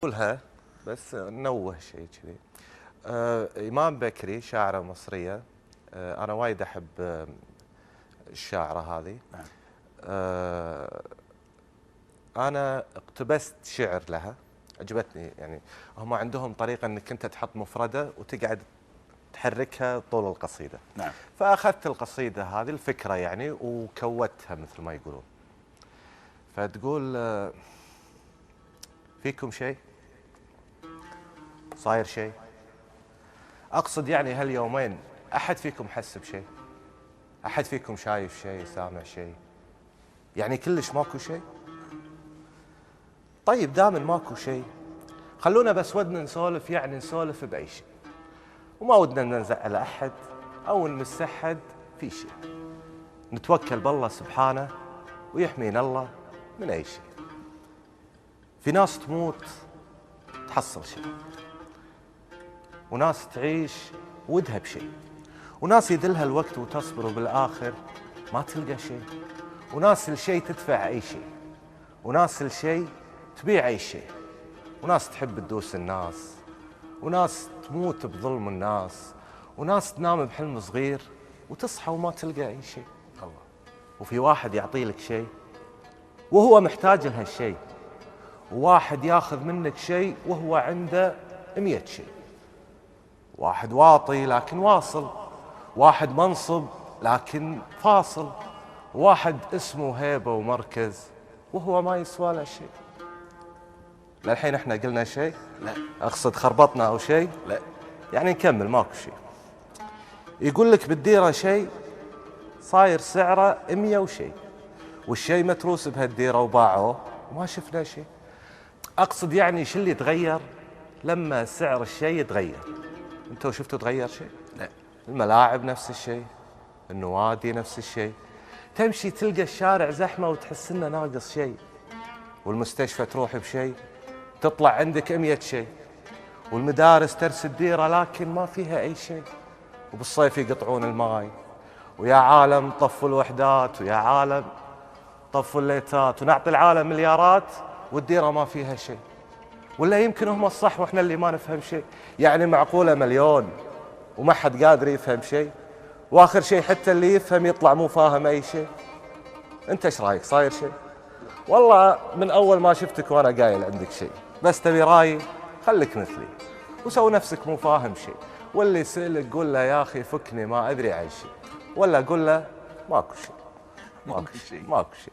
نقولها بس ننوه شيء كذي. إمام بكري شاعرة مصرية. أنا وايد أحب الشاعرة هذه. نعم. أنا اقتبست شعر لها عجبتني. يعني هم عندهم طريقة أنك أنت تحط مفردة وتقعد تحركها طول القصيدة. نعم. فأخذت القصيدة هذه الفكرة يعني وكوتها مثل ما يقولون. فتقول فيكم شيء؟ صاير شيء؟ أقصد يعني هاليومين أحد فيكم حس بشيء؟ أحد فيكم شايف شيء؟ سامع شيء؟ يعني كلش ماكو شيء؟ طيب دام ماكو شيء خلونا بس ودنا نسولف، يعني نسولف بأي شيء وما ودنا نزعل أحد أو نمس أحد في شيء. نتوكل بالله سبحانه ويحمينا الله من أي شيء. في ناس تموت تحصل شيء، وناس تعيش ودها بشيء، وناس يدلها الوقت وتصبر وبالآخر ما تلقى شيء، وناس الشيء تدفع أي شيء، وناس الشيء تبيع أي شيء، وناس تحب تدوس الناس، وناس تموت بظلم الناس، وناس تنام بحلم صغير وتصحى وما تلقى أي شيء. الله. وفي واحد يعطي لك شيء وهو محتاج لهالشيء، وواحد ياخذ منك شيء وهو عنده 100 شيء. واحد واطي لكن واصل، واحد منصب لكن فاصل، واحد اسمه هيبة ومركز وهو ما يسوى له شيء. للحين احنا قلنا شيء؟ لا. اقصد خربطنا او شيء؟ لا. يعني نكمل ماكو شيء. يقول لك بالديرة شيء صاير سعره 100 وشيء، والشيء متروس بهالديرة وباعوه وما شفنا شيء. اقصد يعني شو اللي تغير لما سعر الشيء يتغير؟ انتوا شفتوا تغير شيء؟ لا. الملاعب نفس الشيء، النوادي نفس الشيء، تمشي تلقى الشارع زحمة وتحس انه ناقص شيء، والمستشفى تروح بشيء تطلع عندك 100 شيء، والمدارس ترسد ديرة لكن ما فيها أي شيء، وبالصيف يقطعون الماي، ويا عالم طفوا الوحدات، ويا عالم طفوا الليتات، ونعطي العالم مليارات والديرة ما فيها شيء. ولا يمكن هم الصح واحنا اللي ما نفهم شيء؟ يعني معقولة مليون وما حد قادر يفهم شيء، واخر شيء حتى اللي يفهم يطلع مو فاهم اي شيء. انت ايش رايك؟ صاير شيء؟ والله من اول ما شفتك وانا قايل عندك شيء، بس تبي رايي خليك مثلي وسوي نفسك مو فاهم شيء، واللي يسألك قول له يا اخي فكني ما ادري عن شيء، ولا قول له ماكو شيء. ماكو شيء. ماكو شيء.